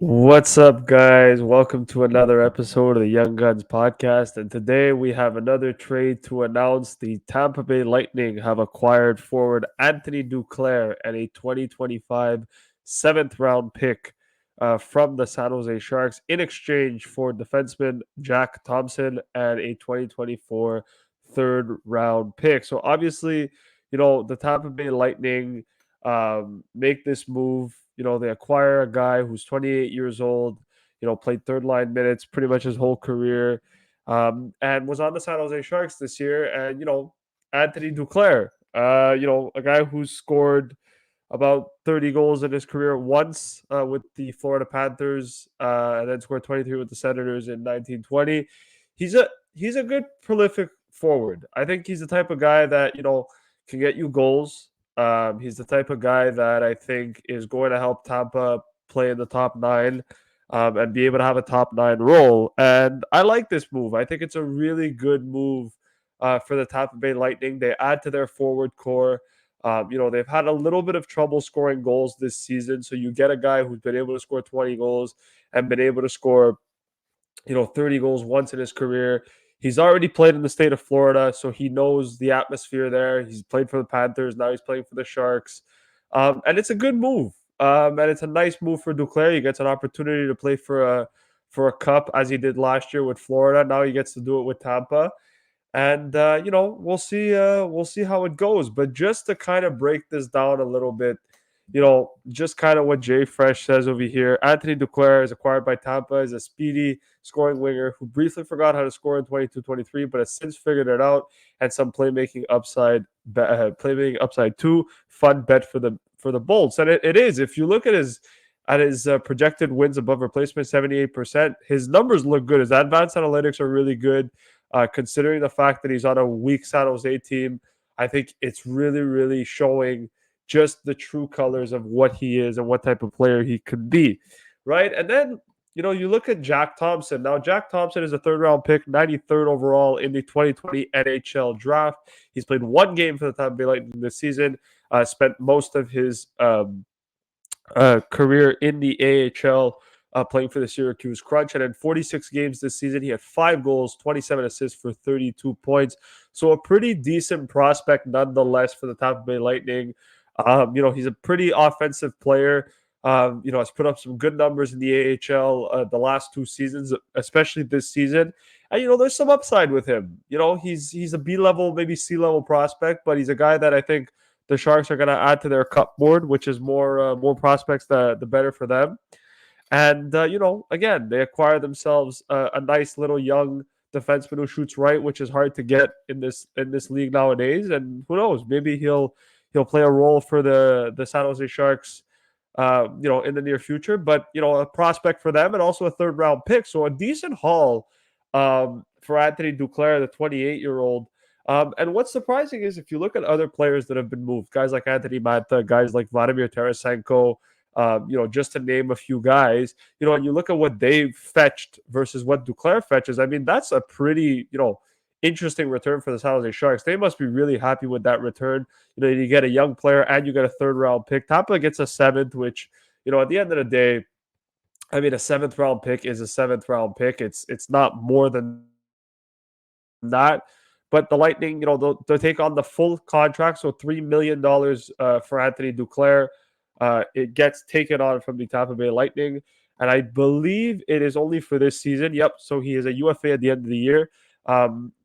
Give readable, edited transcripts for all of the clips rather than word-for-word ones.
What's up, guys? Welcome to another episode of the Young Guns podcast. And today we have another trade to announce. The Tampa Bay Lightning have acquired forward Anthony Duclair and a 2025 seventh round pick from the San Jose Sharks in exchange for defenseman Jack Thompson and a 2024 third round pick. So, obviously, the Tampa Bay Lightning make this move. They acquire a guy who's 28 years old, played third line minutes pretty much his whole career, and was on the San Jose Sharks this year. And, Anthony Duclair, a guy who's scored about 30 goals in his career once with the Florida Panthers, and then scored 23 with the Senators in 1920. He's a good prolific forward. I think he's the type of guy that can get you goals. He's the type of guy that I think is going to help Tampa play in the top nine, and be able to have a top nine role. And I like this move. I think it's a really good move for the Tampa Bay Lightning. They add to their forward core. They've had a little bit of trouble scoring goals this season. So you get a guy who's been able to score 20 goals and been able to score, 30 goals once in his career. He's already played in the state of Florida, so he knows the atmosphere there. He's played for the Panthers. Now he's playing for the Sharks. And it's a good move. And it's a nice move for Duclair. He gets an opportunity to play for a cup as he did last year with Florida. Now he gets to do it with Tampa. And we'll see how it goes. But just to kind of break this down a little bit, just kind of what Jay Fresh says over here. Anthony Duclair is acquired by Tampa as a speedy scoring winger who briefly forgot how to score in 22-23, but has since figured it out, and some playmaking upside too. Fun bet for the Bolts, and it is. If you look at his projected wins above replacement, 78%. His numbers look good. His advanced analytics are really good. Considering the fact that he's on a weak San Jose team, I think it's really, really showing just the true colors of what he is and what type of player he could be, right? And then, you look at Jack Thompson. Now, Jack Thompson is a third round pick, 93rd overall in the 2020 NHL draft. He's played one game for the Tampa Bay Lightning this season, spent most of his career in the AHL, playing for the Syracuse Crunch. And in 46 games this season, he had 5 goals, 27 assists for 32 points. So a pretty decent prospect nonetheless for the Tampa Bay Lightning. He's a pretty offensive player. Has put up some good numbers in the AHL the last 2 seasons, especially this season. And, there's some upside with him. He's a B-level, maybe C-level prospect, but he's a guy that I think the Sharks are going to add to their cup board, which is more prospects, the better for them. And, again, they acquire themselves a nice little young defenseman who shoots right, which is hard to get in this league nowadays. And who knows, maybe he'll play a role for the San Jose Sharks, in the near future. But, a prospect for them and also a third round pick. So a decent haul for Anthony Duclair, the 28-year-old. And what's surprising is if you look at other players that have been moved, guys like Anthony Manta, guys like Vladimir Tarasenko, just to name a few guys, and you look at what they fetched versus what Duclair fetches. I mean, that's a pretty, interesting return for the San Jose Sharks. They must be really happy with that return. You get a young player and you get a third round pick. Tampa gets a seventh, which, at the end of the day, I mean, a seventh round pick is a seventh round pick. It's not more than that. But the Lightning, they'll take on the full contract, so $3 million for Anthony Duclair. It gets taken on from the Tampa Bay Lightning, and I believe it is only for this season. Yep, so he is a UFA at the end of the year.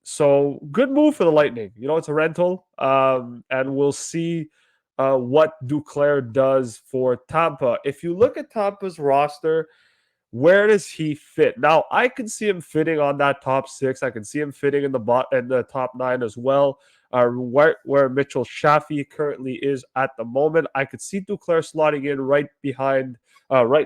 So good move for the Lightning. It's a rental, and we'll see what Duclair does for Tampa. If you look at Tampa's roster, where does he fit? Now, I can see him fitting on that top 6. I can see him fitting in the top 9 as well. Where Mitchell Shaffey currently is at the moment, I could see Duclair slotting in right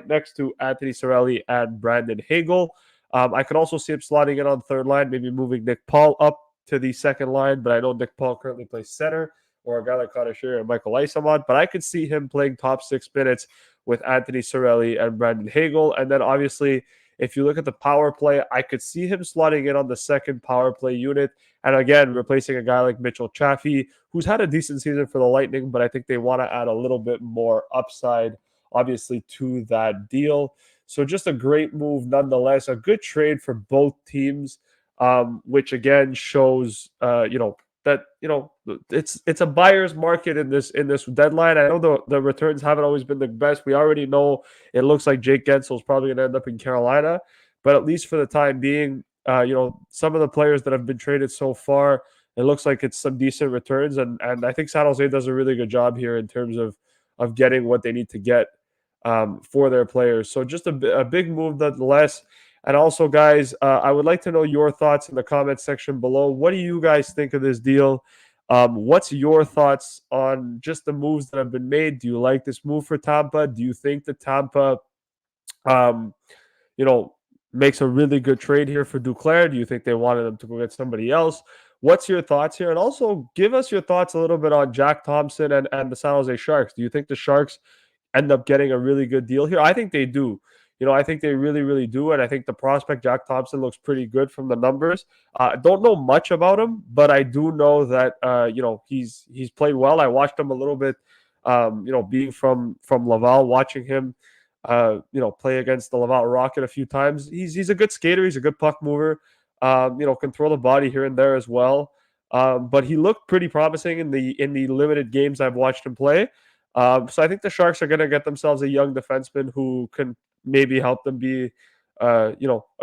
next to Anthony Cirelli and Brandon Hagel. I could also see him slotting in on the third line, maybe moving Nick Paul up to the second line, but I know Nick Paul currently plays center, or a guy like Connor Shearer and Michael Isamont, but I could see him playing top 6 minutes with Anthony Cirelli and Brandon Hagel. And then obviously, if you look at the power play, I could see him slotting in on the second power play unit. And again, replacing a guy like Mitchell Chaffee, who's had a decent season for the Lightning, but I think they want to add a little bit more upside, obviously, to that deal. So just a great move nonetheless. A good trade for both teams, which again shows, that it's a buyer's market in this deadline. I know the returns haven't always been the best. We already know it looks like Jake Gensel's probably going to end up in Carolina, but at least for the time being, some of the players that have been traded so far, it looks like it's some decent returns, and I think San Jose does a really good job here in terms of getting what they need to get for their players. So just a big move nonetheless. And also, guys, I would like to know your thoughts in the comment section below. What do you guys think of this deal? What's your thoughts on just the moves that have been made? Do you like this move for Tampa? Do you think that Tampa, um, you know, makes a really good trade here for Duclair? Do you think they wanted them to go get somebody else? What's your thoughts here? And also give us your thoughts a little bit on Jack Thompson and the San Jose Sharks. Do you think the Sharks end up getting a really good deal here? I think they do. I think they really, really do. And I think the prospect, Jack Thompson, looks pretty good from the numbers. I don't know much about him, but I do know that, he's played well. I watched him a little bit, being from Laval, watching him, play against the Laval Rocket a few times. He's a good skater. He's a good puck mover. Can throw the body here and there as well. But he looked pretty promising in the limited games I've watched him play. So I think the Sharks are going to get themselves a young defenseman who can maybe help them be, a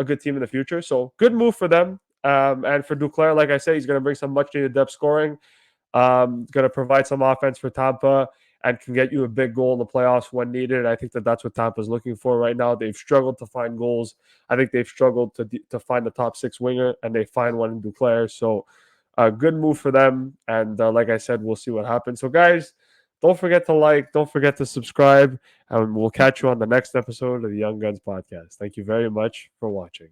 good team in the future. So good move for them. And for Duclair, like I said, he's going to bring some much needed depth scoring. Going to provide some offense for Tampa and can get you a big goal in the playoffs when needed. And I think that that's what Tampa's looking for right now. They've struggled to find goals. I think they've struggled to find the top six winger, and they find one in Duclair. So a good move for them. And like I said, we'll see what happens. So guys, don't forget to like, don't forget to subscribe, and we'll catch you on the next episode of the Young Guns podcast. Thank you very much for watching.